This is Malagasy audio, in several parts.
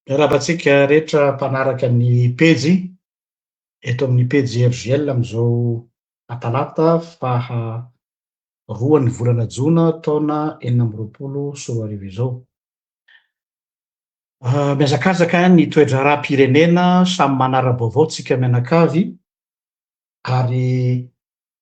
Rahabatsika rehetra mpanaraka ny pejy eto amin'ny pejy RGL amin'izao atalata faha 2 volana jona taona 2024 izao. Miazakazaka ny toetra raha-pirenena samy manara-baovao tsika mianakavy ary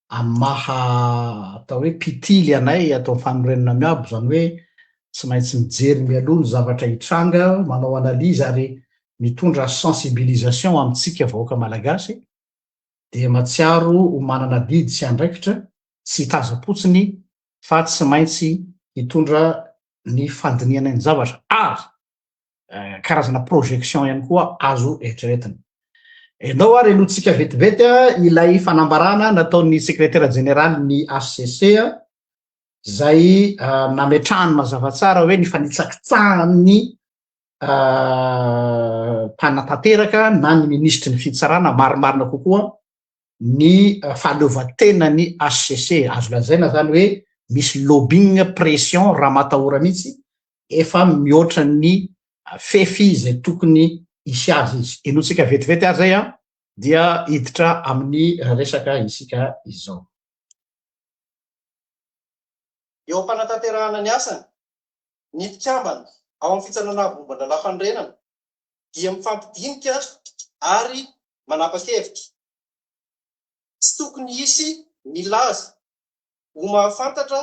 amaha atao hoe mpitily anay atao fanorenana miabo, zany hoe tsy maintsy mijery mialoha ny zavatra hitranga, manao analizy ary mitondra sensibilisation amintsika vahoaka malagasy, dia matsiaro ho manana didy sy andraikitra, tsy hitaza-potsiny fa tsy maintsy hitondra ny fandiniana ny zavatra ary karazana projection ihany koa azo eritreretina. Ianao ary alohantsika vetivety ilay fanambarana nataon'ny sekretera jeneraly ny HCC zay nametrahany mazava tsara hoe ny fanitsakitsahan'ny mpanatanteraka na ny ministry ny fitsarana marimarina kokoa ny fahaleovantenany HCC. Azo lazaina zany hoe misy lobbying pression raha matahora mihitsy, efa mihoatra ny fefy zay tokony isy azy izy. Enotsika vetivety ary zay dia hiditra amin'ny resaka isika izao. Eo am-panatanterahana ny asany, ny mpikambana ao amin'ny fitsanana momban-draharaha fandrenana dia mifampidinika ary manapa-kevitra. Tsy tokony hisy milaza ho mahafantatra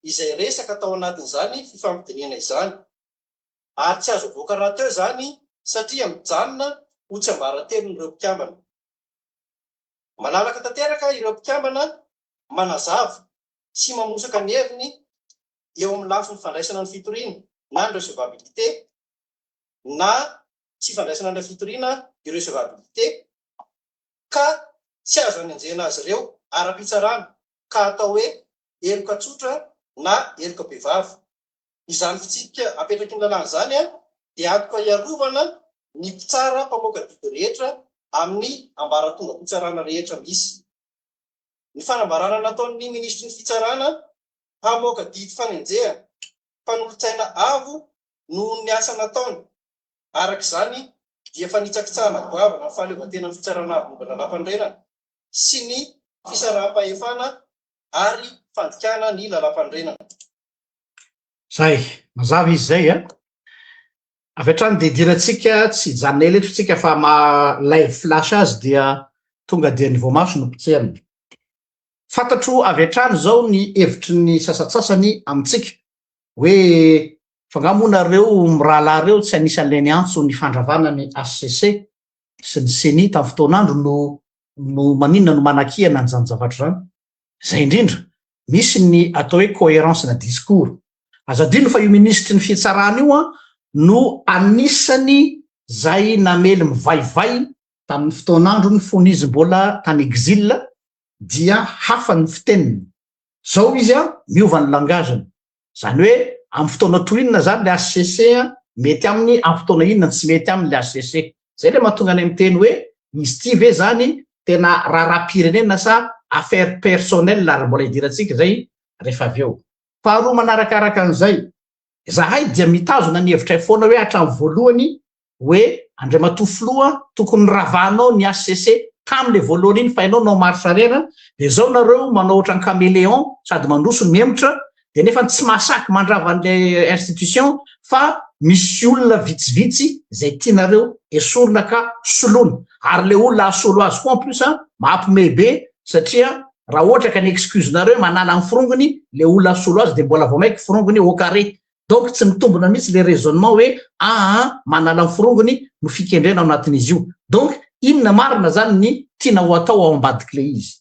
izay resaka tao anatin'izany fifampidiniana izany, ary tsy azo voaka raha teo zany satria mijanona ho tsy ambaran-telon'ireo mpikambana. Malalaka tanteraka ireo mpikambana manazava sy mamosaka ny heviny eo amin'ny lafiny fandraisana ny fitoriana na ny recevabilité, na tsy fandraisana ny fitoriana irrecevabilité, ka tsy azo anenjena azy ireo ara-pitsarana ka atao hoe eloka tsotra na eloka behivavy. Izany fitsipika apetraky ny lalàna zany dia antoka iarovana ny mpitsara mpamoaka didy rehetra amin'ny ambaratonga fitsarana rehetra misy. Ny fanambarana nataon'ny ministry ny fitsarana hamoaka didy fanenjehana mpanolotsaina avo noho ny asa nataony. Arak'izany dia fanitsakitsahana goavana ny fahaleovantena ny fitsarana avo momban-draharaha fandrenana sy ny fisaraha-pahefana ary fandikana ny lalam-pandrenana. Zay mazava izy zay avy hatrany dia idirantsika tsy hijanona ela eto tsika fa live flash azy dia tonga dia ny voamaso no pitsehana. Fantatro avy hatrany zao ny hevitry ny sasatsasany amintsika hoe fangamonareo mirahalahy tsy anisan'ilay antso ny fandravana ny HCC sy ny CENI tamin'ny fotoanandro no maninona no manakihana an'izany zavatra zany. Zay indrindra misy ny atao hoe cohérence na discours. Azadino fa io ministry ny fitsarana io no anisany zay namely mivaivay tamin'ny fotoanandro ny fonizy mbola tany exil, dia hafa ny fiteniny. Zao izy miova ny langazany. Zany hoe amin'ny fotoana toy inona zany le HCC mety aminy, amin'ny fotoana inona tsy mety aminy le HCC. Zay le mahatonga any amin'ny teny hoe izy ty ve zany tena raha-pirenena sa affaire personnelle ary mbola idirantsika zay rehefa avy eo. Faharoa manarakaraka an'izay, zahay dia mitazona ny hevitray foana hoe hatramin'ny voalohany hoe Andriamatoa Filoha tokony ravahanao ny HCC tamin'le voalohany iny fa ianao nao marche arrière, dia zao nareo manao ohatran'ny caméléon sady mandroso ny miemotra, dia nefa tsy mahasaky mandrava an'le institution fa misy olona vitsivitsy zay tianareo esorina ka soloina, ary le olona asolo azy koa en plus mampiomehy be satria raha ohatra ka ny excuse-nareo manala ny firongony le olona asolo azy dia mbola vao maiky firongony au carré. Donc tsy mitombona mihitsy le raisonnement hoe manala ny firongony no fikendrena ao anatin'izy io. Donc inona marina zany ny tiana ho atao ao ambadiky le izy.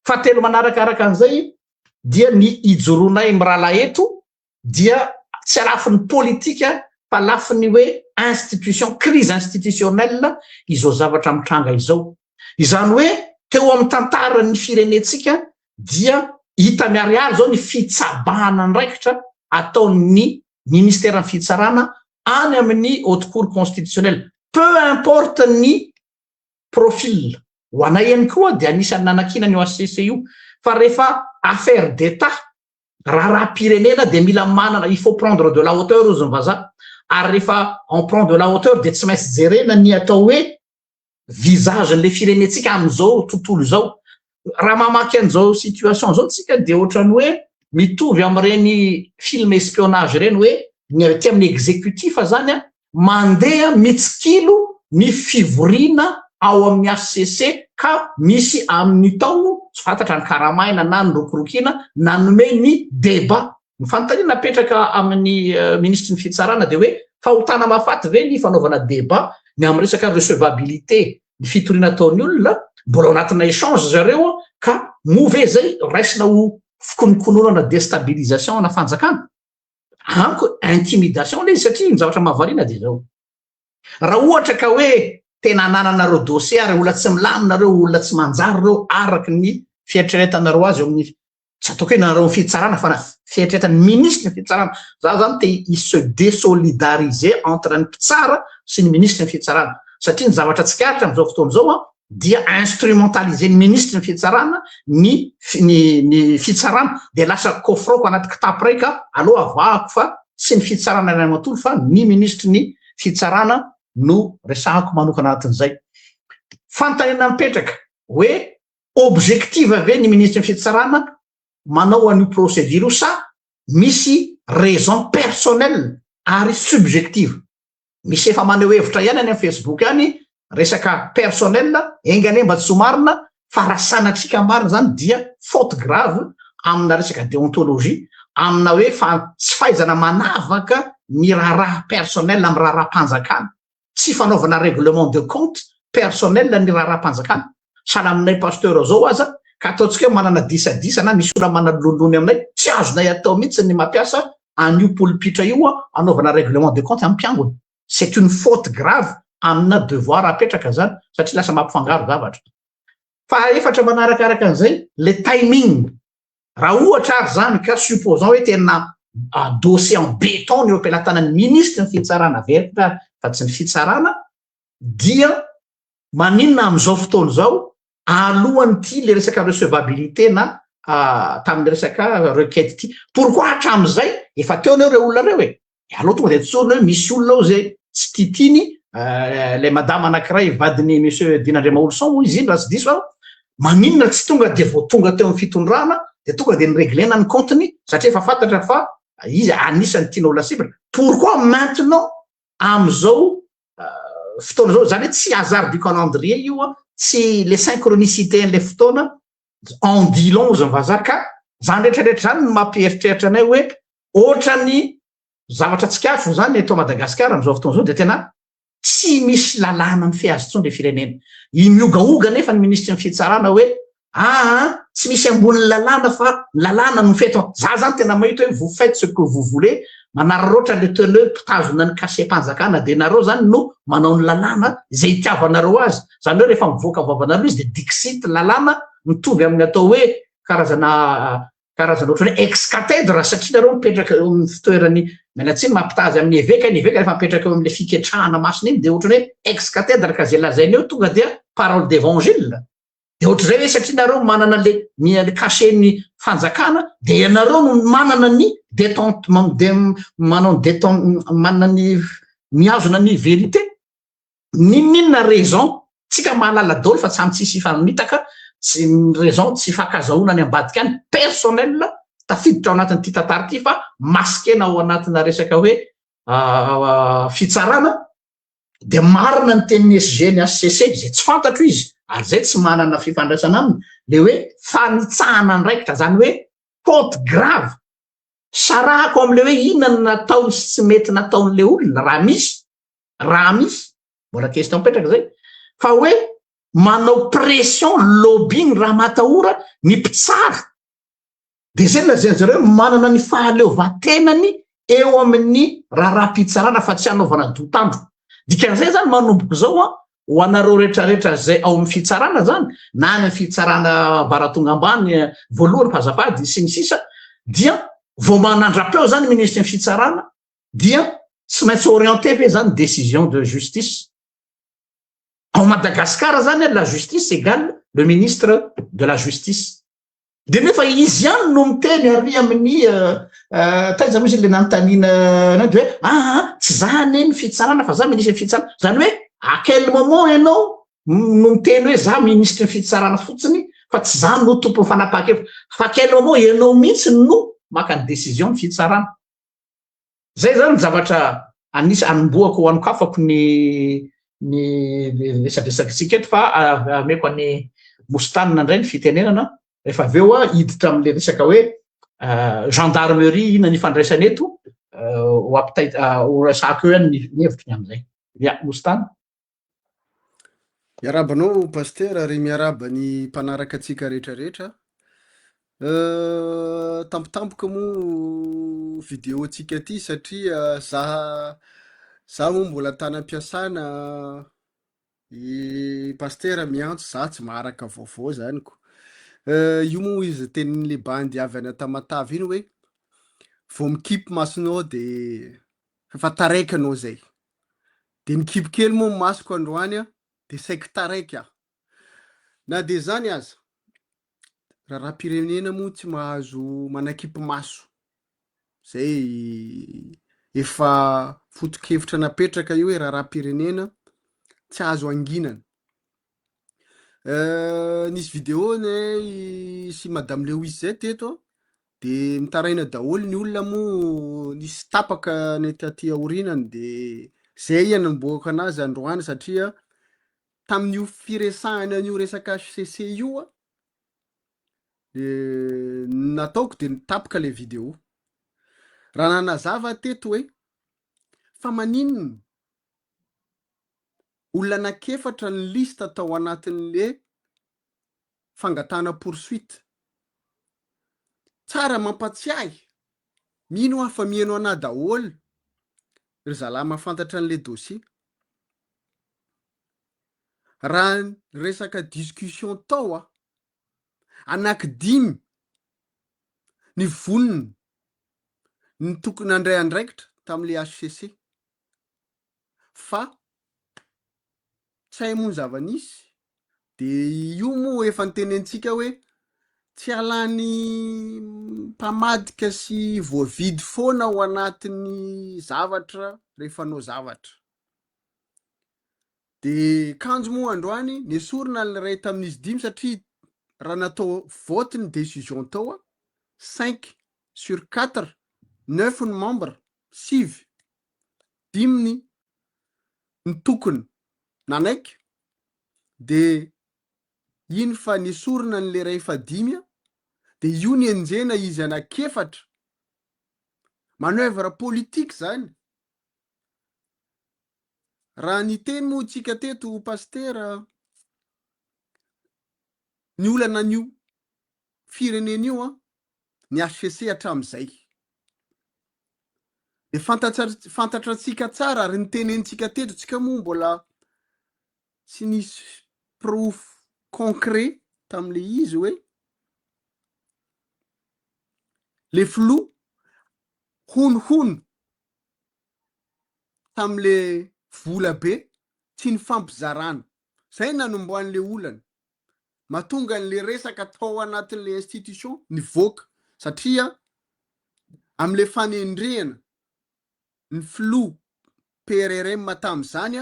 Fahatelo manarakaraka an'izay dia ny ijoroanay mirahalahy eto dia tsy lafin'ny politika fa lafin'ny hoe institution, crise institutionnelle izao zavatra mitranga izao. Izany hoe teo amin'ny tantaran'ny firenetsika dia hita miariary zao ny fitsabahana andraikitra ataon'ny ministère ny fitsarana any amin'ny haute cour constitutionnelle. Peu importe ny profil ho anay ihany koa dia anisan'ny nanakina ny HCC io, fa rehefa affaire d'état raha pirenena dia mila manana, il faut prendre de la hauteur ozy ny vazaha, ary rehefa en prend de la hauteur de tsy maintsy jerena ny atao hoe visagen'le firenetsika am'izao tontolo zao. Raha mamaky an'izao situation zao tsika de ohatrany hoe mitovy am'ireny film espionnage reny hoe ny ty amin'ny exécutif zany a mandeha mitsikilo ny fivoriana ao amin'ny HCC ka misy amin'ny tao tsy fantatra ny karamaina na ny rokorokina nanome ny débat. Ny fanontaniana napetraka amin'ny ministre ny fitsarana de hoe fahotana mafaty ve ny fanaovana débat ny amin'ny resaka recevabilité ny fitoriana ataon'ny olona mbola ao anatina échange zareo ka move zay raisina ho fikonokononana déstabilisation na fanjakana anko intimidation le satria ny zavatra mahavariana de zao. Raha ohatra ka hoe tena nananareo dossier ary olona tsy milaminareo olona tsy manjary reo araky ny fieritreretanareo azy eo amin'ny tsy ataoko hoe nanareo fitsarana fa na fieritreretan'ny ministre ny fitsarana za zany te se désolidariser entre ny mpitsara sy ny ministre ny fitsarana satria ny zavatra tsikaritra am'izao fotoana zao a dia instrumentaliser ny ministre ny fitsarana ny fitsarana de lasa kofroko anaty kitapo raika aloha avahako fa sy ny fitsarana ray amatoly fa ny ministre ny fitsarana no resahako manokana anatin'izay. Fanontaniana mipetraka hoe objectif ave ny ministre ny fitsarana manao an'io procédure io sa misy raison personnelle ary subjective. Misy efa maneho hevitra ihany any amin'ny Facebook any resaka personnel engane mba tsy marina fa raha sanatrika marina zany dia faute grave amina resaka déontologie amina hoe fa tsy fahaizana manavaka ny raharaha personnel amin'ny raharaha-mpanjakana tsy fanaovana règlement de compte personnel ny raharaha-mpanjakana sahala aminay pasteur zao aza ka ataontsika hoe manana disadisa na misy olona manalolony aminay tsy azonay atao mihitsy ny mampiasa an'io polipitra io anaovana règlement de compte amin'ny mpiangony. C'est une faute grave amina devoir apetraka zany satria lasa mampifangaro zavatra. Fa efatra manarakaraka an'izay le timing. Raha ohatra ary zany ka supposant hoe tena dossier en béton ny eo ampelantanan'ny ministre ny fitsarana veritra fa tsy ny fitsarana dia maninona am'izao fotoana zao alohan'ny ty le resaka recevabilité na tamin'ny resaka requête ty. Pourquoi hatram'izay efa teo aneo reo olona reo e aloha tonga de tsorina hoe misy olona ao zay tsy titiny le madame anankiray vadiny monsieur Dinandrema Olson moa izy iny raha tsy diso aho maninona tsy tonga de vao tonga teo amin'ny fitondrana de tonga de nyreglena ny compteny satria efa fantatra fa izy anisany tiana olona sibra. Pourquoi maintenant am'izao fotoana zao zany hoe tsy hasard du calendrier io tsy le synchronicité n'le fotoana en dit long zany vazaha ka zany rehetrarehetra zany no mampieritreritra anay hoe ohatrany zavatra tsikafo zany eto Madagasikara am'izao fotoana zao de tena tsy misy lalàna ny fiazo-tsony le firenena. I miogaoga nefa ny ministre ny fitsarana hoe tsy misy amboniny lalàna fa lalàna no feto. Za zany tena mahita hoe vous faites ce que vous voulez manararaotra le teneur mpitazona ny kase-mpanjakana de nareo zany no manao ny lalàna zay itiavanareo azy. Zany hoe rehefa mivoaka vavanareo izy de dixit lalàna mitovy amin'ny atao hoe karazana ohatry hoe ex-catèdre satria nareo mipetraka eo amin'ny fitoerany mialatsiny mampitazy amin'ny évêque ny évêque rehefa mipetraka eo amin'le fiketrahana masina iny de ohatry hoe ex-catèdre ka zay lazainy eo tonga dia parole d'évangile de ohatr'izay hoe satria nareo manana le cachet-ny fanjakana de ianareo no manana ny manana ny miazona ny vérité. Ninona raison tsika mahalala daoly fa tsy amy tsisy fanitaka tsy raison tsy fakazahona any ambadika any personnel tafiditra ao anatin'ny ty tantara ty fa masikena ao anatina resaka hoe fitsarana de marina ny tenin'ny SG ny HCC zay tsy fantatro izy ary zay tsy manana fifandraisana aminy le hoe fanitsahana ndraikitra zany hoe faute grave sarahako am'le hoe inona natao sy tsy mety nataon'le olona raha misy mbola question mipetraka zay fa hoe manao pression lobbying raha matahora ny mpitsara de zay lazainy zareo manana ny fahaleovan-tenany eo amin'ny raha-pitsarana fa tsy hanaovana dotandro. Dikan'izay zany manomboko zao ho anareo rehetrarehetra zay ao amin'ny fitsarana zany na any amin'ny fitsarana Baratonga ambany voalohany fazafady sy ny sisa dia vao manandrapeo zany ministre ny fitsarana dia tsy maintsy orienté fe zany décision de justice. En Madagascar zany la justice égale le ministre de la justice. de nefa izy ihany no miteny ary amin'ny taiza misy le nanontaniana na de hoe tsy zany ny fitsarana fa za minisy ny fitsarana zany hoe à quel moment ianao no miteny hoe za ministry ny fitsarana fotsiny fa tsy zany no tompo ny fanapaha-kevitra fa à quel moment ianao mihitsy no maka ny décision ny fitsarana zay zany ny zavatra anisy anomboako ho anokafako ny resadresaky eto fa ameko any mostanina indray ny fitenenana rehefa avy eo hiditra amin'le resaka hoe gendarmerie ina ny fandraisana eto ho resahako eo ihany ny hevitry ny amin'izay ya mostana miarabanao paster ary miaraba ny mpanaraka atsika rehetrarehetra tampotampoka moa video tsika ty satria za moa mbola tany am-piasana i paster miantso za tsy maharaka vaovao zanyko io moa izy tenin'le bandy avy any Tamatavy iny hoe vao mikipy masonao de fa taraiky anao zay de nikipy kely moa masoko androany de saiko taraiky na de zany aza raharam-pirenena moa tsy mahazo manakipy maso zay efa foto-kevitra napetraka io hoe raharam-pirenena tsy azo anginana nisy video sy madame Lewis zay teto de mitaraina daholo ny olona moa nisy tapaka ny aty aorinany de zay nanomboaka anazy androany satria tamin'io firesahana an'io resaka HCC io nataoko de nitapaka le video raha nanazava teto hoe fa maninona olona anakefatra ny lista tao anatin'le fangatana poursuite tsara mampatsiahy mino afa mieno ana daholo ry zalahy mahafantatra an'le dossier raha resaka discussion tao anaky 5 ny voniny ny tokony andray andraikitra tam'le HCC fa tsy hay moa zava-nisy de io moa efa nitenentsika hoe tsy alany mpamadika sy voavidy foana ao anatin'ny zavatra rehefa anao zavatra de kanjo moa androany nesorina ny ray tamin'izy 5 satria raha natao vote ny décision tao 5/4 9 ny membre 5 5 ny tokony nanaiky de iny fa nesorina ny le ray fa 5 de io ny enjena izy anakefatra manœuvre politique zany raha ny teny moa tsika teto paster ny olana an'io firenena io ny HCC hatram'izay de fantatra tsika tsara ary ny tenentsika teto tsika moa mbola tsy nisy proof concret tam'le izy hoe le flou honohono tam'le vola be tsy ny fampizarana zay nanomboan'le olana mahatonga an'le resaka tao anatin'le institution nivoaka satria am'le fanendrehana ny flou PRRM tam'zany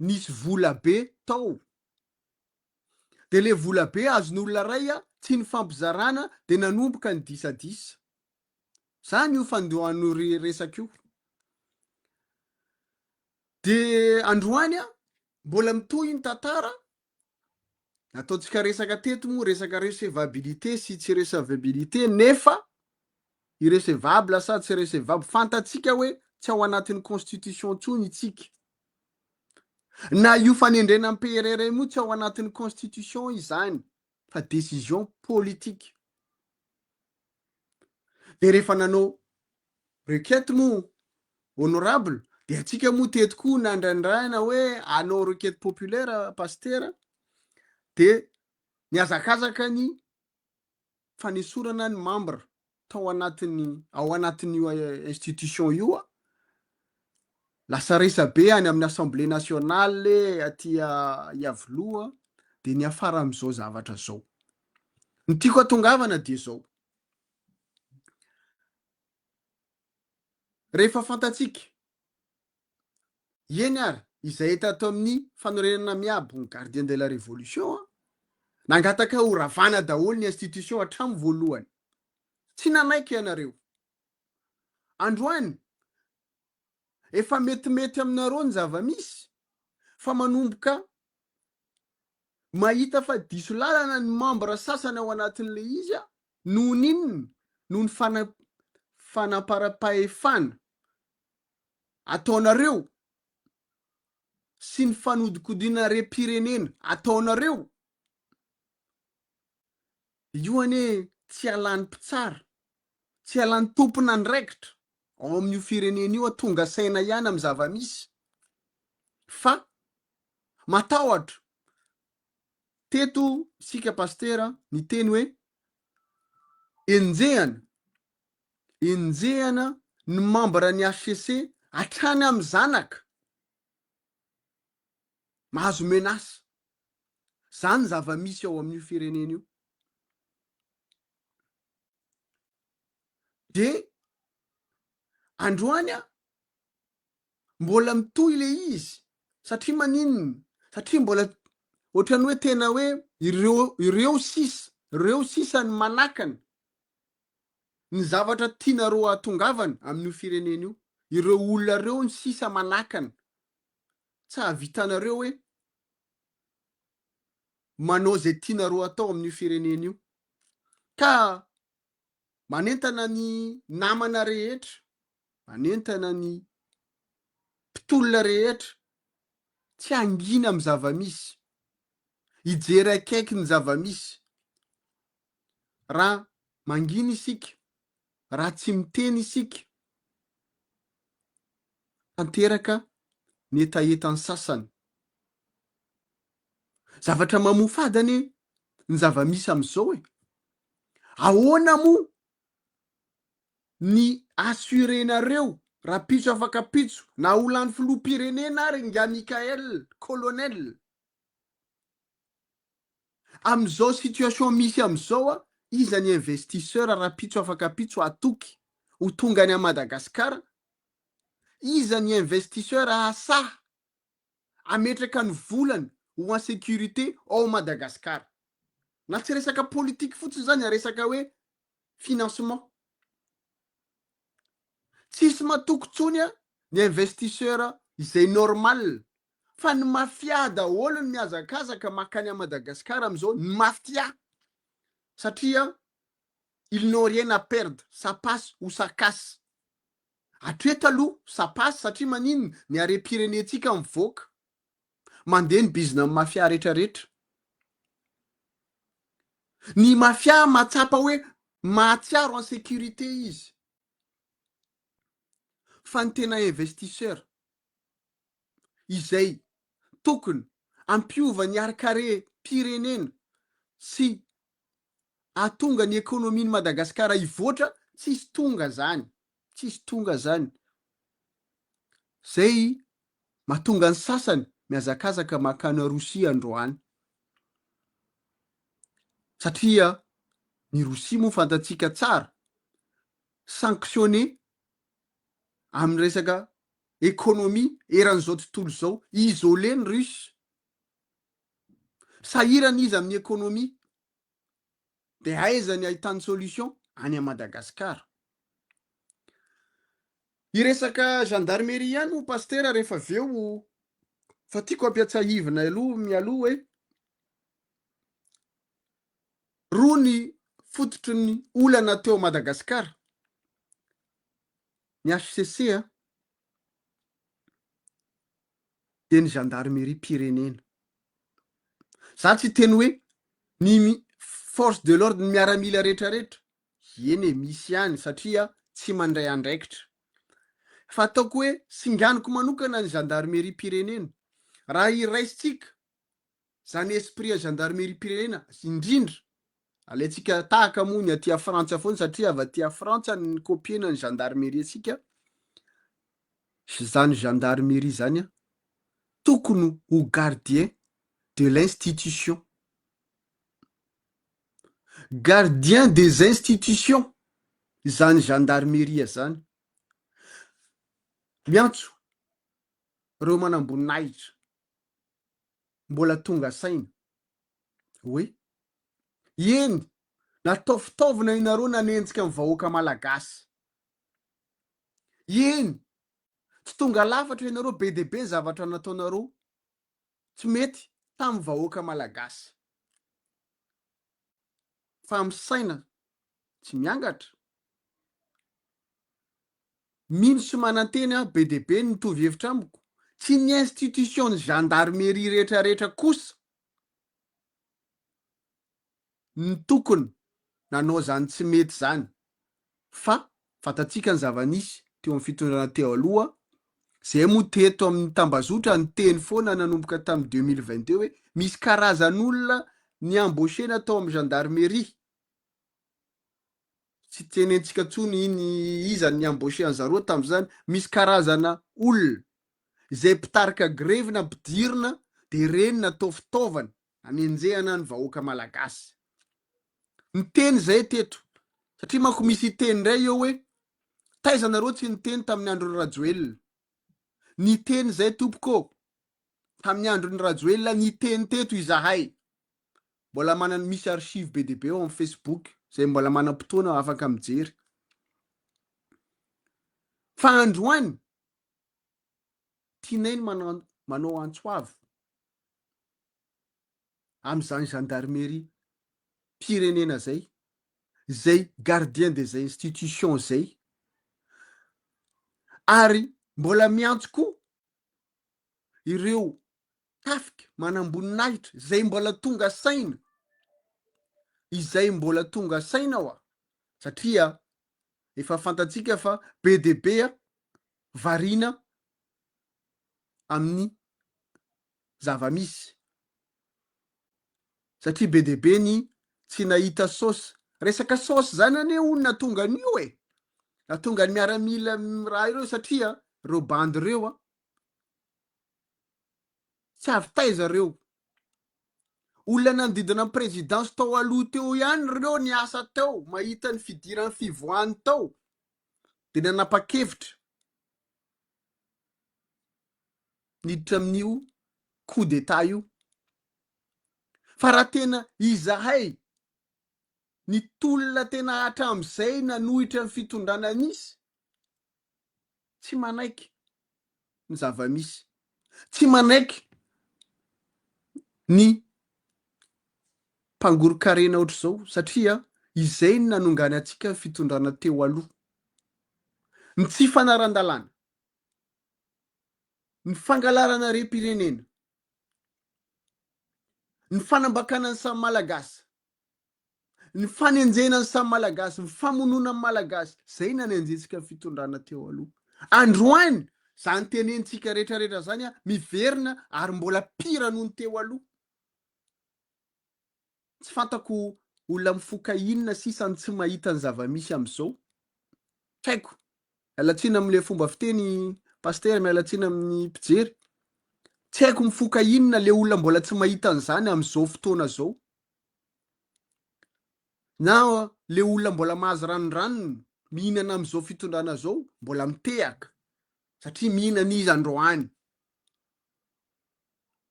nisy vola be tao de le vola be azon'olona ray tsy ny fampizarana de nanomboka ny disadisa zany io fandohano resaka io de androany mbola mitohy ny tantara nataotsika resaka teto moa resaka recevabilité sy tsy recevabilité nefa irrecevable sady tsy recevable fantatsika hoe tsy ao anatin'ny constitution tsony itsika na io fanendrena amin'ny PRRM moa tsy ao anatin'ny constitution izany fa décision politique de rehefa nanao requête moa honorable de atsika moa teto koa nandraindraina hoe anao requête populaire paster de niazakazaka ny fanesorana ny membre tao ao anatin'io institution io lasa resabe any amin'ny assemblée nationale aty iavoloha de niafara am'izao zavatra zao Ny tiako atongavana dia zao. Rehefa fantatsika eny ary izay tato amin'ny fanorenana miabo ny gardien de la révolution nangataka ho ravana daholo ny institution hatramy voalohany. Tsy nanaiky ianareo. Androany efa metimety aminareo ny zava-misy fa manomboka mahita fa diso lalana ny membre sasany ao anatin'le izy noho n'inona noho ny fanapara-pahefana ataonareo sy ny fanodikodina rem-pirenena ataonareo. Io anie tsy alany mpitsara, tsy alany tompona andraikitra ao amin'io firenena io tonga saina ihany amin'ny zava-misy fa matahotra. Teto sika pastera ny teny hoe enjehana ny membre ny HCC hatrany amin'ny zanaka mahazo menasy. Zany zava-misy ao amin'io firenena io. De androany mbola mitohy le izy satria maninona? Satria mbola ohatrany hoe tena hoe ireo sisany manakany ny zavatra tianareo atongavana amin'io firenena io. Ireo olona reo ny sisa manakany. Tsy havitanareo hoe manao zay tianareo atao amin'io firenena io. Ka manentana ny namana rehetra, manentana ny mpitolona rehetra tsy angina amin'ny zava-misy, hijery akaiky ny zava-misy. Raha mangina isika, raha tsy miteny isika, tanteraka ny etaetany sasany. Zavatra mamofadany ny zava-misy amin'izao ahoana moa ny assurenareo raha pitso afaka pitso na olan'ny filoham-pirenena ary nga Mikael colonel amin'izao situation misy amin'izao iza ny investisseur raha pitso afaka pitso atoky ho tonga any Madagasikara. Iza ny investisseur asaha ametraka ny volany ho en sécurité ao Madagasikara. Na tsy resaka politique fotsiny zany, resaka hoe financement. Tsisy matokontsony ny investisseur izay normal fa ny mafia daholo ny miazakazaka makany a Madagasikara amin'izao, ny mafia. Satria ils n'ont rien à perdre, ça passe ou ça casse. Hatreto aloha ça passe satria maninona? Ny harem-pirenentsika mivoaka mandeha ny bizina amin'ny mafia rehetrarehetra. Ny mafia matsapa hoe mahatsiaro en sécurité izy. Fa ny tena investisseur izay tokony ampiova ny arkare pirenena sy ahatonga ny ekonomin'ny Madagasikara hivoatra, tsisy tonga zany. Tsisy tonga zany. Zay mahatonga ny sasany miazakazaka makany Rosia androany. Satria ny Rosia moa fantatsika tsara sanctionné amin'ny resaka ekonomia eran'izao tontolo zao, isolé ny Russe. Sahirana izy amin'ny ekonomia de aiza ny ahitany solution? Any a Madagasikara. Iresaka gendarmerie ihany ho pastera rehefa aveo fa tiako ampiatsahivina mialoha hoe roa ny fototry ny olana teo Madagasikara. Ny HCC de ny gendarmerie pirenena. Za tsy teny hoe ny force de l'ordre ny miaramila rehetrarehetra. Eny misy ihany satria tsy mandray andraikitra. Fa ataoko hoe singaniko manokana ny gendarmerie pirenena. Raha iraisitsika zany esprit gendarmerie pirenena indrindra alaitsika tahaka moa ny aty Frantsa foana satria avy aty Frantsa ny kopiena ny gendarmerie sika. Zany gendarmerie zany tokony ho gardien de l'institution. gardien des institutions zany gendarmerie zany miantso reo manamboninahitra mbola tonga saina hoe eny natao fitaovana inareo nanenjika amin'ny vahoaka malagasy eny tsy tonga lafatra inareo be de be zavatra nataonareo tsy mety tamin'ny vahoaka malagasy fa amin'ny saina tsy miangatra mino sy mananteny be de be nitovy hevitra amiko tsy ny institution gendarmerie rehetrarehetra kosa ny tokony nanao zany tsy mety zany fa fatatsika ny zava-nisy teo amin'ny fitondrana teo aloha zay moa teto amin'ny tambazotra ny teny foana nanomboka tamin'ny 2022 hoe misy karazan'olona ny embauchena tao amin'ny gendarmerie tsy tenentsika tsony iny iza ny embauché an'zareo tamin'izany misy karazana olona zay mpitarika grevy na mpidirina de reny natao fitaovana anenjehana ny vahoaka malagasy ny teny zay teto satria manko misy teny ndray eo hoe taizanareo tsy niteny tamin'ny andron'ny Rajoelina ny teny zay tompoko tamin'ny andron'ny Rajoelina ny teny teto izahay mbola manana misy archive be de be eo amin'ny Facebook zay mbola manam-potoana afaka mijery fa androany tianainy manao antsoavo amin'izany gendarmerie pirenena zay gardien des institutions zay ary mbola miantso koa ireo tafika manamboninahitra zay mbola tonga saina izay mbola tonga saina oa satria efa fantatsika fa be de be variana amin'ny zava-misy satria be de be ny tsy nahita saosy resaka saosy zany ane olona tonga an'io natonga ny miaramila raha ireo satria reo bandy reo tsy avy taiza reo olona nandidina ny présidence tao aloha teo ihany reo ny asa teo mahita ny fidirany fivoahany tao de nanapa-kevitra niditra amin'io coup d'état io fa raha tena izahay ny tolona tena hatram'izay nanohitra ny fitondrana nisy tsy manaiky ny zava-misy tsy manaiky ny mpangorokarena ohatr'izao satria izay ny nanongany atsika fitondrana teo aloha ny tsy fanaran-dalàna ny fangalarana rem-pirenena ny fanambakana ny samy malagasy ny fanenjena ny samy malagasy ny famonona ny malagasy zay nanenjetsika fitondrana teo aloha androany zany tenentsika rehetrarehetra zany miverina ary mbola pira noho ny teo aloha tsy fantako olona mifoka inona sisany tsy mahita ny zava-misy am'izao haiko mialatsina am'le fomba fiteny paster mialatsina amin'ny mpijery tsy haiko mifoka inona le olona mbola tsy mahita an'izany am'izao fotoana zao na le olona mbola mahazo ranoranony mihinana am'izao fitondrana zao mbola mitehaka satria mihinana izy androany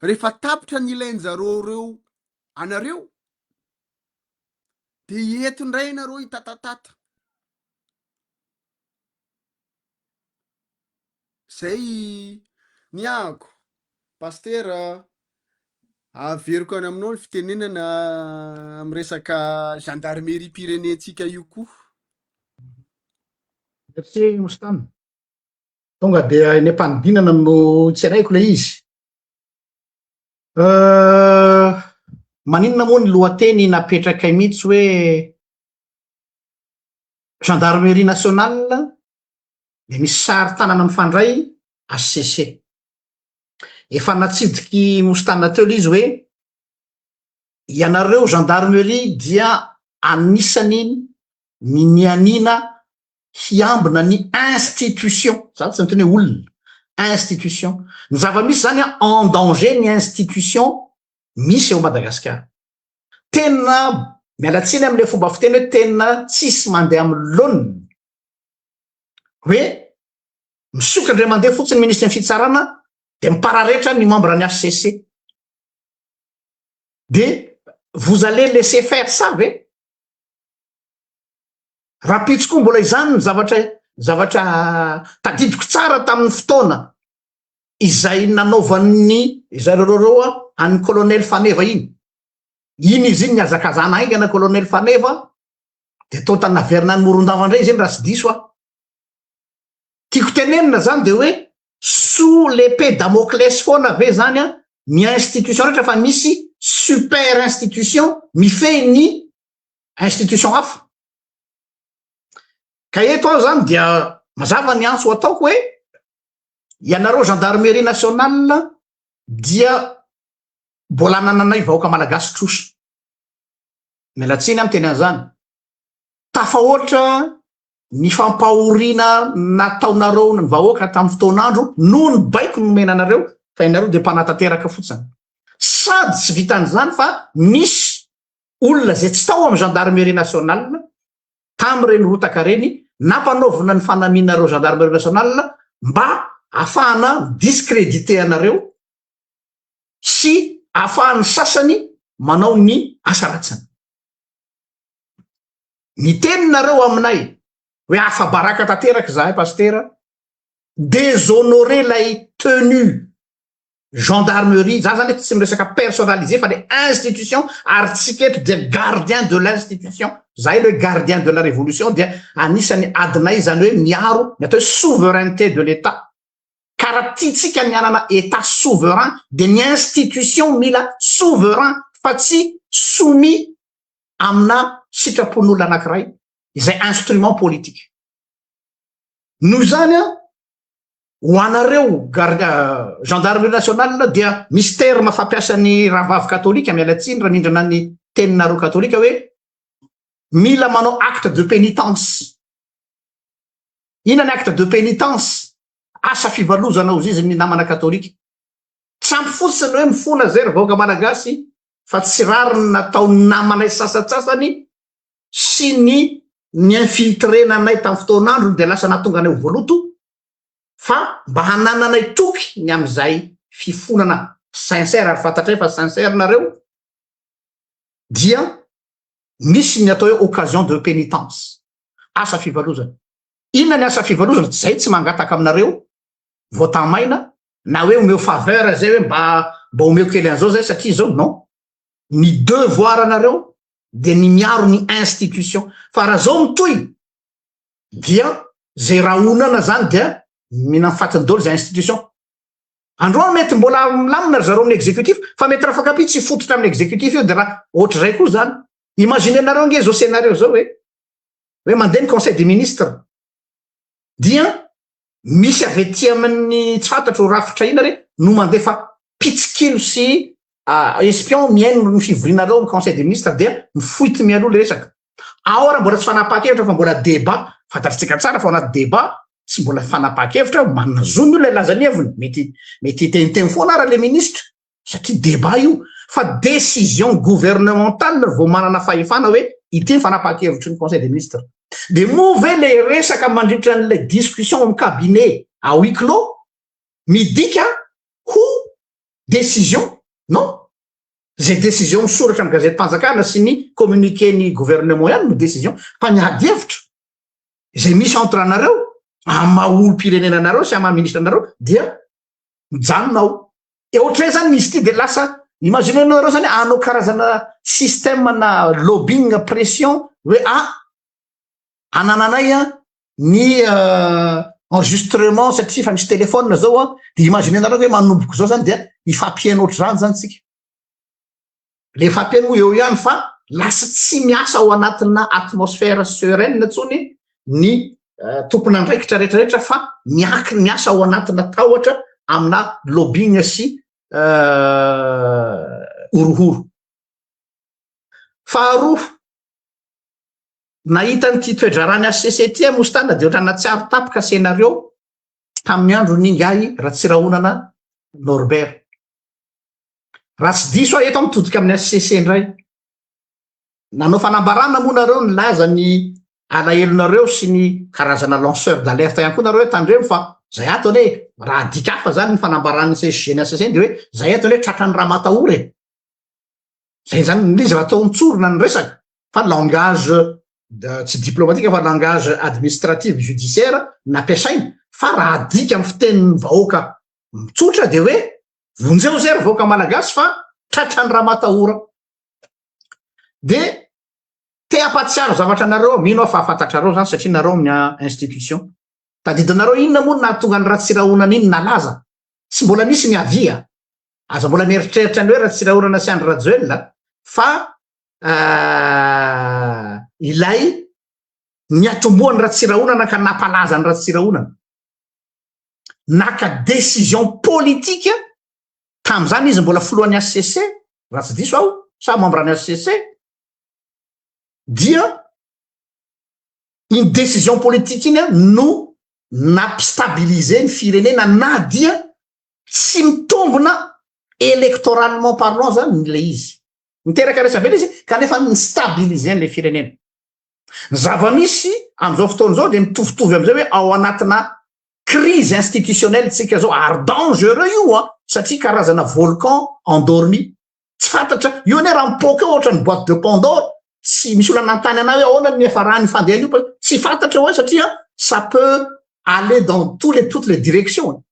rehefa tapitra ny ilainjareo reo anareo de eto ndray inareo hitatatata zay ny ahako paster averiko any aminao ny fitenenana amy resaka gendarmerie pirenetsika io koa satria mostany tonga de ny ampanodinana no tsy araiko le izy maninona moa ny lohateny napetraka mihitsy hoe gendarmerie nationale de misy sary tanana mifandray HCC efa natsidiky mostana teo le izy hoe ianareo gendarmerie dia anisany ny nianina hiambina ny institution zany tsy miteny hoe olona institution ny zava-misy zany en danger ny institution misy eo Madagasikara tena mialatsiny amin'le fomba fiteny hoe tena tsisy mandeha amin'ny laoniny hoe misokatra indray mandeha fotsiny ministre ny fitsarana de mipararetra ny membre ny HCC de vous allez laisser faire ça ve raha pitsokoa mbola izany ny zavatra tadidiko tsara tamin'ny fotoana izay nanaovan'ny izay reo any colonel Faneva iny izy iny niazakazana aingana colonel Faneva de atao tanaverina ny Morondava-ndray izy iny raha sy diso tiako tenenina zany de hoe sous l'épée Damoclès foana ve zany ny institution rehetra fa misy super institution mifehy ny institution hafa ka eto aho zany dia mazava ny antso ataoko hoe ianareo gendarmerie nationale dia mbola nananay vahoaka malagasy trosa mialatsiny amin'ny teny an'izany tafahoatra ny fampahoriana nataonareo ny vahoaka tamin'ny fotoan'andro no ny baiko nomena anareo fa ianareo de mpanatanteraka fotsiny sady tsy vitan'izany fa misy olona zay tsy tao amin'ny gendarmerie nationale tamin'ireny rotaka reny nampanaovina ny fanaminareo gendarmerie nationale mba ahafahana discrédité anareo sy ahafahan'ny sasany manao ny asa ratsiny ny teninareo aminay hoe afa baraka tanteraka zahay pastera déshonorer lay tenue gendarmerie za zany tsy miresaka personnalisé fa le institution ary tsiketo de gardien de l'institution zay le gardien de la révolution dia anisany adinay zany hoe miaro ny atao hoe souveraineté de l'état karaha tiatsika ny anana état souverain de ny institution mila souverain fa tsy soumis amina sitrapon'olona anankiray izay instrument politique noho zany ho anareo gendarmerie nationale dia mystère mafampiasany rahavavy katolika mialatsiny raha mindrana ny teninareo katolika hoe mila manao acte de pénitence ina ny acte de pénitence asa fivalozana ozy izy ny namana katolika tsy ampy fotsiny hoe mifona zay vahoaka malagasy fa tsy rariny nataony namanay sasatsasany sy ny infiltrenanay tamin'ny fotoan'andro de lasa natonga anay ho voaloto fa mba hanananay toky ny am'izay fifonana sincère ary fantatray fa sincère nareo dia misy ny atao hoe occasion de pénitence asa fivalozana inona ny asa fivalozana zay tsy mangataka aminareo voatamaina na hoe omeo faveur zay hoe mba omeo kely an'izao zay satria zao non ny devoir anareo de ny miaro ny institution fa raha zao mitoy dia zay raha onana zany dia mina mifatiny dolo zay institution androany mety mbola milamina ry zareo amin'ny exécutif fa mety raha fakapy tsy fototra amin'ny exécutif io de raha ohatra zay koa zany imagine nareo nge zao scénario zao hoe mandeha ny conseil des ministres dia misy avy ety amin'ny tsy fantatro rafitra ina re no mandeha fa pitsikilo sy espion miaino ny fivorinareo amin'ny conseil des ministres dia mifoity mialoha le resaka ao raha mbola tsy fanapaha-kevitra fa mbola débat fantatritsika tsara fa ao anaty débat tsy mbola fanapaha-kevitra manana zono io le lazany heviny mety teniteny foana raha le ministre satria débat io fa décision gouvernementale vao manana fahefana hoe ity ny fanapaha-kevitry ny conseil des ministres de move le resaka mandritra n'le discussion amin'ny cabinet à huis clos midika ho décision non zay décision misoratra amin'ny gazety mpanjakana sy ny communiqué ny gouvernement ihany no décision fa ny ady hevitra zay misy entre anareo amaolo-pirenena anareo sy amaministra anareo dia mijanonao ohatray zany misy ty de lasa imagine anareo zany anao karazana système na lobbying pression hoe anananay ny enregistrement satria fa misy téléphone zao de imagine anareo hoe manomboko zao zany dia ifampiaino oatra zany zany tsika le fampiaino eo ihany fa lasa tsy miasa ao anatina atmosphère sereine ntsony ny tompona andraikitra rehetrarehetra fa miasa ao anatina tahotra amina lobbying sy orohoro faharoa nahita nyty toedrarany HCCT mostana de ohatrana tsy ary tapika scénario tamin'ny andro ningahy raha tsy rahonana Norbert raha tsy diso eto mitodika amin'ny HCC ndray nanao fanambarana moa nareo nilaza ny alahelonareo sy ny karazana lanceur d'alerte ihany koa nareo hoe tandremo fa zay atony hoe raha dikafa zany ny fanambarana CGNSSN de hoe zay atony hoe tratrany raha matahory zay zany izy raha atao mitsorona ny resaka fa langage tsy diplomatique fa langage administratif judiciaire nampiasaina fa raha dika amin'ny fitenin'ny vahoaka mitsotra de hoe vonjeo zay ry vahoaka malagasy fa tratrany raha matahora de te apatsiaro zavatra nareo mino fa afantatrareo zany satria nareo amin'ny institution tadidinareo inona moa nahatonga ny ratsirahonana iny nalaza tsy mbola nisy ny avia aza mbola mieritreritra ny hoe ratsirahonana sy andry rajoelna fa ilay niatomboany ratsirahonana ka nampalaza ny ratsirahonana naka décision politique tam'zany izy mbola filohan'ny HCC raha tsy diso aho sa membre-ny HCC dia une décision politique iny no nampistabiliser ny firenena na dia tsy mitombona électoralement parlant zany le izy miteraka resa vela izy kanefa mistabiliser le firenena ny zava-misy am'izao fotoana zao de mitovitovy am'izay hoe ao anatina crise institutionnelle tsika zao ary dangereux io a satria karazana volcan endormi tsy fantatra io ne raha mipoka ohatra ny boîte de Pandore tsy misy olana nantany ana hoe ahoana ny efa raha ny fandehany io tsy fantatra hoe satria ça peut aller dans toutes les directions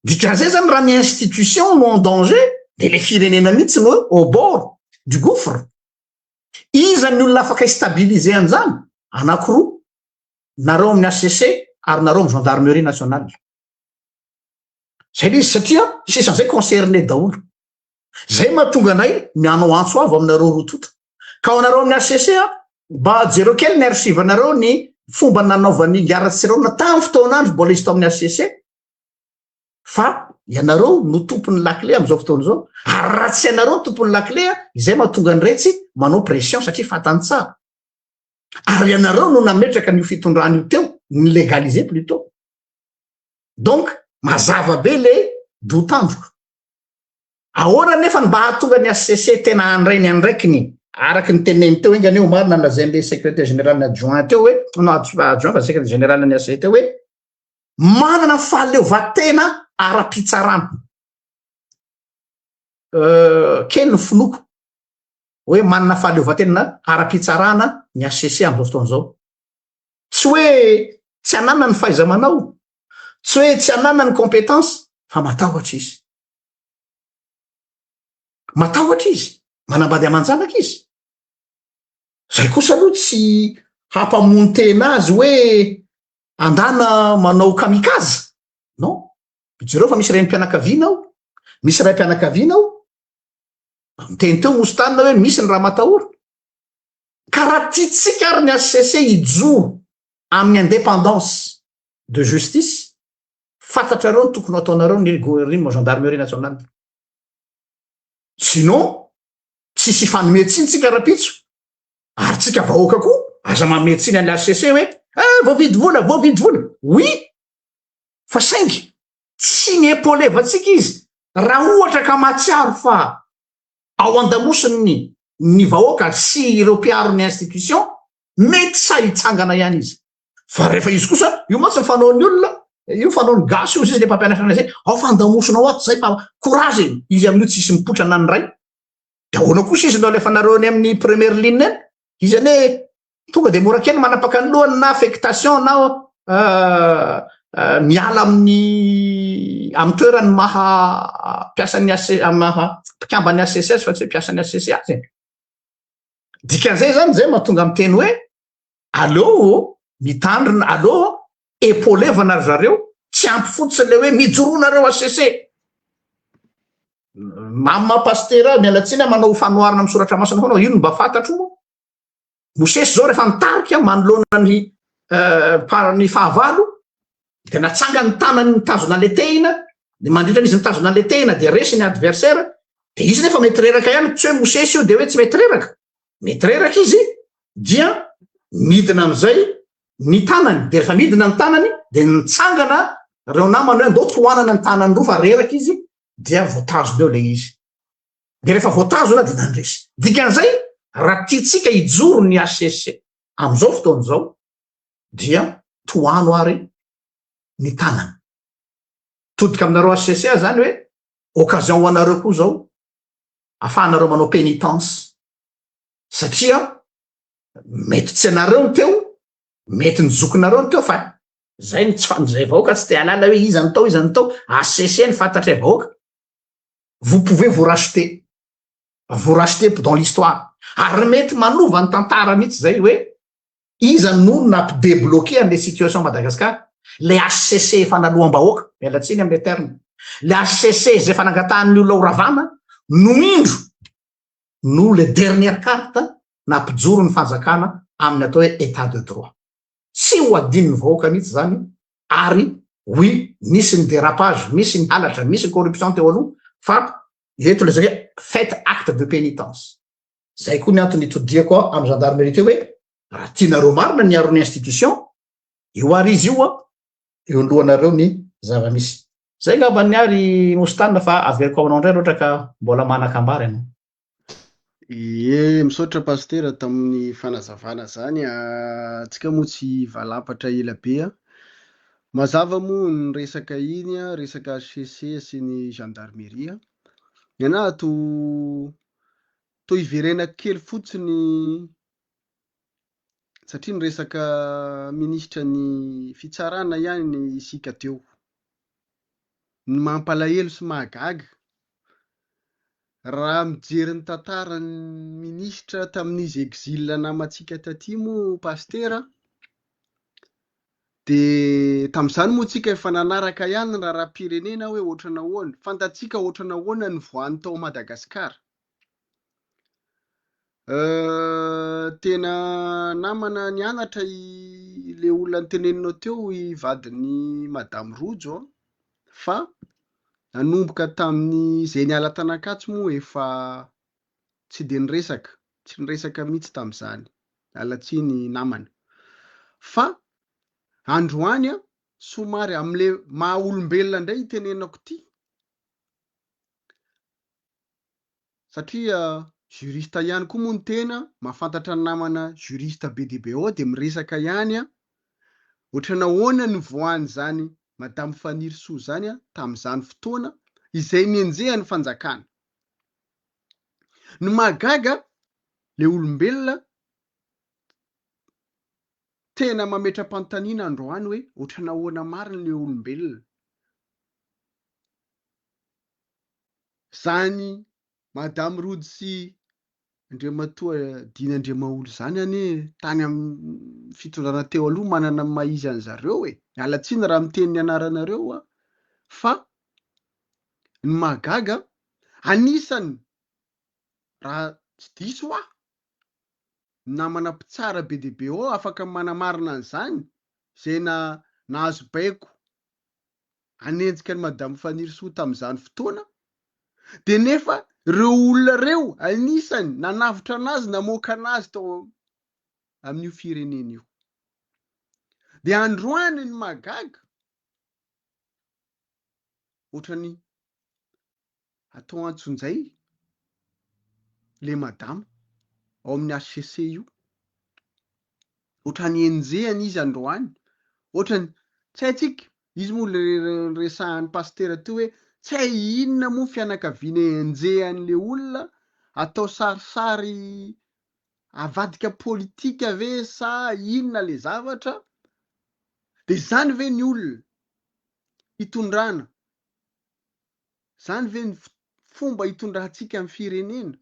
dikan'izay zany raha ny institution no en danger de le firenena mihitsy no au bord du gouffre iza ny olona afaka istabiliser an'izany anankiroa nareo amin'ny HCC ary nareo amin'ny gendarmerie nationale zay izy satria sisan'izay concerné daholo zay mahatonga anay mianao antso avy aminareo rotota ka ho anareo amin'ny HCC mba jereo kely ny archive-nareo ny fomba nanaovan'ny liaratsirahona tamin'ny fotoanandro mbola izy tao amin'ny HCC fa ianareo no tompony lakle am'izao fotoana zao ary raha tsy ianareo no tompony lakle izay mahatonga ny retsy manao pression satria fantany tsara ary ianareo no nametraka n'io fitondrana io teo ny légaliser plutôt donc mazava be le dotandroko ahoana nefa mba hahatonga ny HCC tena andrainy andraikiny araky ny teneny teo ingany eo marina lazain'le secrétaire général ny adjoint teo hoe no adjoint fa secrétaire général ny HCC teo hoe manana fahaleovatena ara-pitsarana kely ny finoko hoe manana fahaleovatena ara-pitsarana ny HCC am'izao fotoana zao tsy hoe tsy anana ny fahaiza-manao tsy hoe tsy anana ny compétence fa matahotra izy manambady aman-janaka izy zay kosa aloha tsy hampamony tena azy hoe andana manao kamikaze non jereo fa misy ray mpianakaviana ao misy ray mpianakaviana ao miteny teo mostanina hoe misy ny raha matahora ka raha tiatsika ary ny HCC ijoro amin'ny indépendance de justice fantatrareo ny tokony ataonareo ny gendarmerie nationale sinon tsisy fanometsiny tsika rapitso ary tsika vahoaka koa aza mametsiny any HCC hoe voavidy vola oui fa saingy tsy ny epôlevatsika izy raha ohatra ka matsiaro fa ao andamosiny ny vahoaka sy ireo mpiaro ny institution mety sa hitsangana ihany izy fa rehefa izy kosa io moa tsy mifanaon'ny olona io fanaony gasy io izy le mpampianatra zay ao fandamosinao ato zay fa courage izy amin'io tsisy mipotrana ny ray de ahoana kosa izy no alefa nareo any amin'ny première ligne eny izy ane tonga de mora kely manapaka ny lohany na affectation na miala amin'ny toerany maha piasan'ny maha mpikambany HCCS fa tsy piasan'ny HCC azy dikan'izay zany zay mahatonga amin'ny teny hoe aleo mitandrina aleo epolevana ry zareo tsy ampy fotsiny le hoe mijoronareo HCC mamapastera mialatsiny manao fanoharana amin'ny soratra masina foana ino mba fantatro moa mosesy zao rehefa mitarika manoloana ny fahavalo de natsanga ny tanany mitazona le tehina de mandritra izy mitazona le tehina de resy ny adversaire de izy nefa mety reraka ihany tsy hoe mosesy io de hoe tsy mety reraka izy dia midina am'izay ny tanany de rehefa midina ny tanany de nitsangana reo namany hoe andao toanana ny tanany roa fa reraka izy dia voatazoneo le izy de rehefa voatazona de nandresy dikan'izay raha tiatsika hijoro ny HCC amin'izao fotoana izao dia toano ary ny tanana. Todika aminareo HCC zany hoe occasion ho anareo koa zao ahafahanareo manao pénitence satria mety tsy anareo ny teo, mety ny zokinareo ny teo fa zay ny tsy fanizay vahoaka tsy te halala hoe iza ny tao HCC ny fantatry vahoaka. Vous pouvez vous racheter dans l'histoire. Ary mety manova ny tantara mihitsy zay hoe iza no nampidébloquer an'le situation Madagascar. Le HCC efa naloam-bahoaka, mialatsiny amin'le terme. Le HCC zay efa nangatahan'ny olona oravana no indro no le dernière carte nampijoro ny fanjakana amin'ny atao hoe état de droit. Tsy ho adin'ny vahoaka mihitsy zany ary oui, misy ny dérapage, misy ny halatra, misy ny corruption teo aloha fa eto le zay faites acte de pénitence. Zay koa ny antony itodiako amin'ny gendarmerie teo hoe raha tianareo marina ny aro ny institution io ary izy io eo alohanareo ny zava-misy. Zay ngamba ny ary Mostana fa averiko aminao indray ohatra ka mbola manan-kambary ianao. Misaotra pasteur tamin'ny fanazavana zany. Tsika moa tsy valapatra ela be. Mazava moa ny resaka iny, resaka HCC sy ny gendarmerie. Ianahy to iverena kely fotsiny satria ny resaka ministra ny fitsarana ihany ny isika teo. Ny mampalahelo sy mahagaga raha mijery ny tantaran'ny ministra tamin'izy exil namatsika taty moa pasteur de tamin'izany moa tsika efa nanaraka ihany ny raharaham-pirenena hoe ohatry nahoana, fantatsika ohatry nahoana ny voany tao Madagasikara. Tena namana nianatra le olona niteneninao teo i vadin'ny Madame Rojo fa nanomboka tamin'ny zay niala tanakatso moa efa tsy de niresaka mihitsy tamin'izany. Alatsiny namana. Fa androany somary am'le maha olombelona indray itenenako ty. Satria juriste ihany koa moa ny tena, mahafantatra ny namana juriste be dia be ao de miresaka ihany ohatry nahoana ny voany zany Madame Fanirisoa zany tamin'izany fotoana izay nienjehany fanjakana. Ny mahagaga le olombelona tena mametra-panontaniana androany hoe ohatry nahoana marina le olombelona. Zany Madame Rojo sy Andriamatoa Dina Andriamaolo zany ane tany amin'ny fitondrana teo aloha manana maizy an'zareo alatsiny raha miteny ny anaranareo fa ny mahagaga anisany raha tsy diso namana mpitsara be dia be ao afaka manamarina an'izany zay nahazo baiko anenjika ny Madame Fanirisoa tamin'izany fotoana de nefa reo olona reo anisany nanavitra anazy namoaka anazy tao amin'io firenena io. De androany ny mahagaga ohatrany atao antsonjay le madama ao amin'ny HCC io. Ohatrany enjehany izy androany. Ohatrany tsy haitsika izy moa le resahan'ny pasteur teo hoe tsy hay inona moa fianakaviana enjehan'le olona atao sarisary avadika politika ve sa inona le zavatra de zany ve ny olona hitondrana, zany ve ny fomba hitondrantsika amin'ny firenena.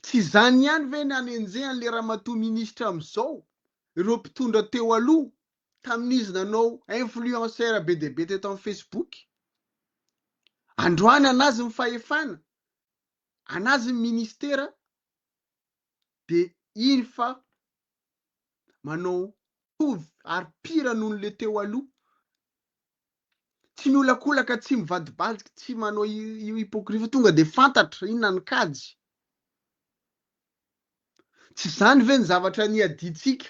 Tsy zany ihany ve ny anenjehan'le ramatoa ministra amin'izao ireo mpitondra teo aloha tamin'izy nanao influenceur be dia be teto amin'ny Facebook. Androany anazy mifahefana, anazy ministera de iny fa manao tovy ary pira noho le teo aloha. Tsy miolakolaka, tsy mivadibadiky, tsy manao io hypocrisie tonga de fantatra inona ny kajy. Tsy zany ve ny zavatra niaditsika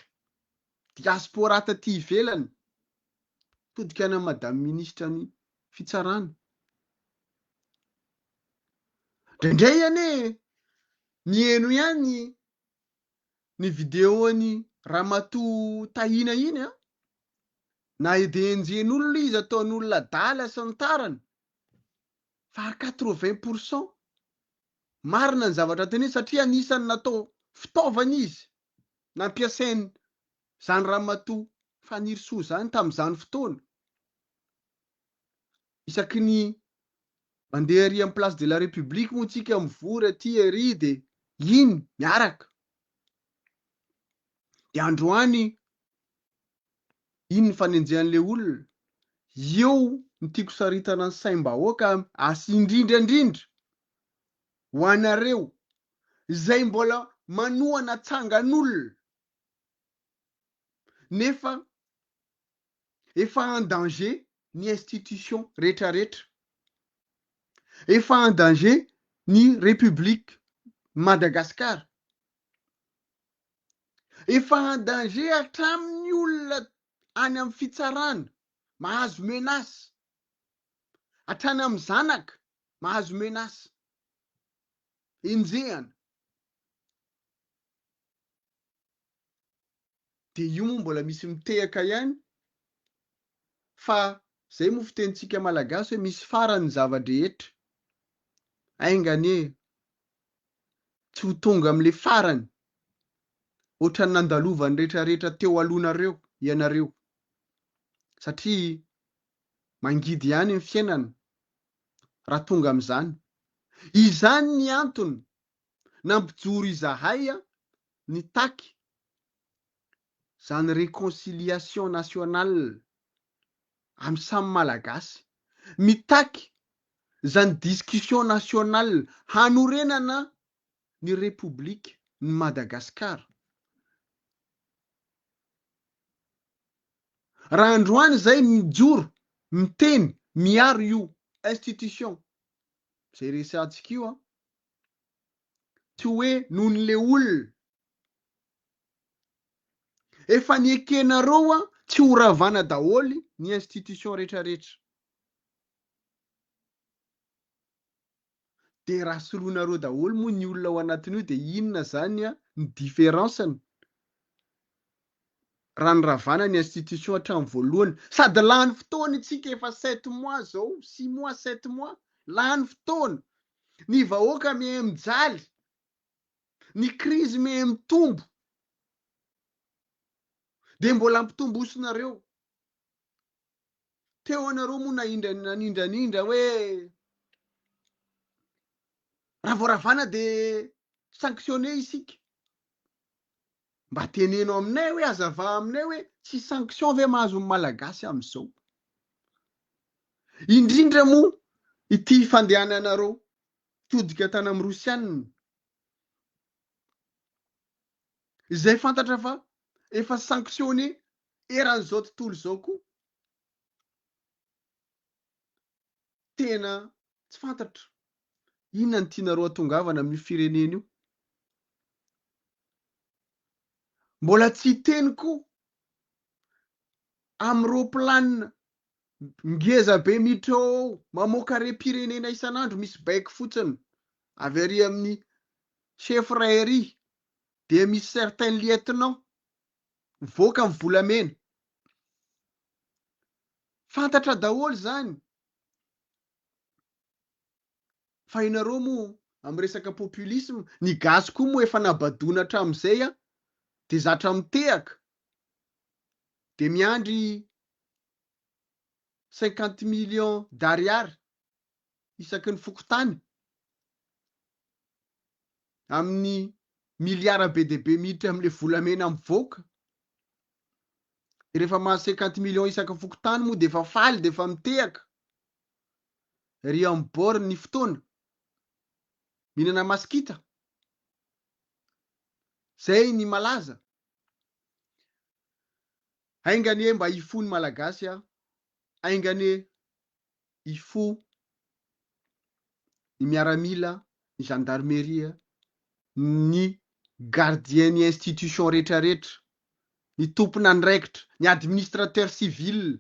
diaspora taty ivelany todikana madame ministra ny fitsarana. Ndray ane mieno ihany ny videony Ramatoa Tahina iny a na ede enjen'olona izy ataon'olona dala sy ny tarany fa 80% marina ny zavatra teny satria anisany natao fitaovana izy nampiasainy zany Ramatoa Fanirisoa zany tamin'izany fotoana isaky ny mandeha ary amin'ny place de la République moa tsika mivory aty ery de iny miaraka de androany iny ny fanenjehan'le olona eo ny tiako saritana ny saim-bahoaka indrindra ho anareo izay mbola manohana tsangan'olona nefa efa en danger ny institution rehetrarehetra, efa en danger ny République Madagasikara, efa en danger hatramin'ny olona any amin'ny fitsarana mahazo menasy, hatrany amin'ny zanaka mahazo menasy enjehana. De io moa mbola misy mitehaka ihany fa zay moa fitentsika malagasy hoe misy farany zava-drehetra aingane tsy ho tonga am'le farany ohatrany nandalovan'ny rehetrarehetra teo alohanareo ianareo satria mangidy ihany ny fiainana raha tonga am'izany. Izany ny antony nampijoro izahay ny taky zany réconciliation nationale amy samy malagasy, mitaky zany discussion nationale hanorenana ny République ny Madagasikara. Raha androany zay mijoro miteny miaro io institution zay resantsika io tsy hoe nohon'le olona efa niekenareo tsy ho ravana daholy ny institution rehetrarehetra. De raha soloinareo daholy moa ny olona ao anatin'io de inona zany ny différenceny raha ny ravana ny institution hatramin'ny voalohany sady lany fotoana itsika efa 7 mois zao 6 mois 7 mois lany fotoana ny vahoaka mihay mijaly ny crise mihay mitombo de mbola ampitombosinareo teo anareo moa nanindranindra hoe raha voaravana de sanctionné isika. Mba teneno aminay hoe azava aminay hoe tsy sanction ve mahazo ny malagasy am'izao. Indrindra moa ity fandehananareo todika tany amin'ny Rosianina izay fantatra fa efa sanctionné eran'izao tontolo zao koa. Tena tsy fantatra inona ny tianareo hatongavana amin'ny firenena io. Mbola tsy teny koa amin'ny roplanina ngeza be miditra ao mamoaka rem-pirenena isan'andro misy baiko fotsiny avy ary amin'ny chef raillerie de misy certain lieutenant voaka amin'ny volamena. Fantatra daholo zany fa inareo moa amin'ny resaka populisme ny gasy koa moa efa nabadona hatramin'izay de zatra mitehaka de miandry 50 millions d'ariary isaky ny fokotany amin'ny miliara be de be miditra am'le volamena mivoaka. Rehefa mahazo 50 millions isaky ny fokotany moa de efa faly de efa mitehaka ry amin'ny borne ny fotoana mihinana masikita zay ny malaza. Aingane mba hifo ny malagasy aingane hifo ny miaramila ny gendarmerie ny gardien ny institution rehetrarehetra ny tompona andraikitra ny administrateur civil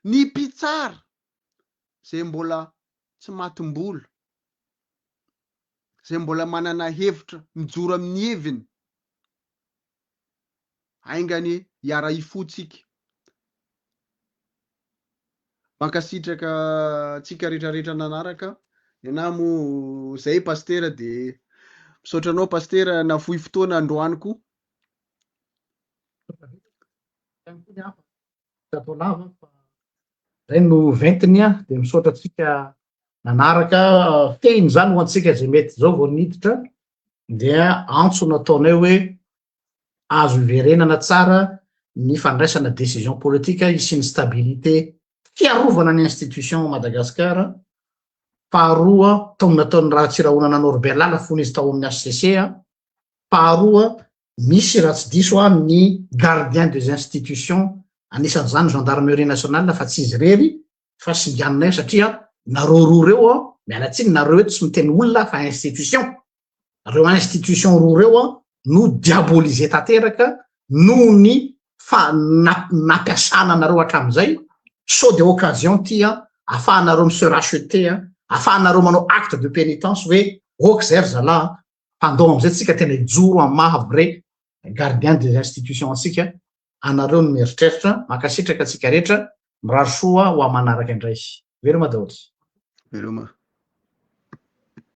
ny mpitsara zay mbola tsy matim-bola zay mbola manana hevitra mijoro amin'ny heviny aingany hiara ifotsika mankasitraka tsika rehetrarehetra nanaraka enamo zay pastera de misaotranao pastera na fohy fotoana androaniko zay no ventiny a de misaotra atsika nanaraka teny zany ho antsika zay mety zao vao niditra dia antso nataonay hoe azo iverenana tsara ny fandraisana décision politika isyny stabilité fiarovana ny institution Madagasikara. Faharoa tao nataony raha tsy rahona Norbert fony izy tao amin'ny HCC. Faharoa misy raha tsy diso ny gardien des institutions anisan'izany gendarmerie nationale fa tsy izy rery fa singanonay satria nareo roa reo mialatsiny nareo eto tsy miteny olona fa institution reo institution roa reo no diaboliser tanteraka noho ny nampiasana nareo hatramin'izay sao de occasion tia ahafahanareo monsieur racheter ahafahanareo manao acte de pénitence hoe zay ry zalahy pandoa am'izay tsika tena ijoro amin'ny maha vrai gardien des institutions antsika anareo no mieritreritra mankasitraka atsika rehetra mirary soa ho amanaraka indray very madaholy veroma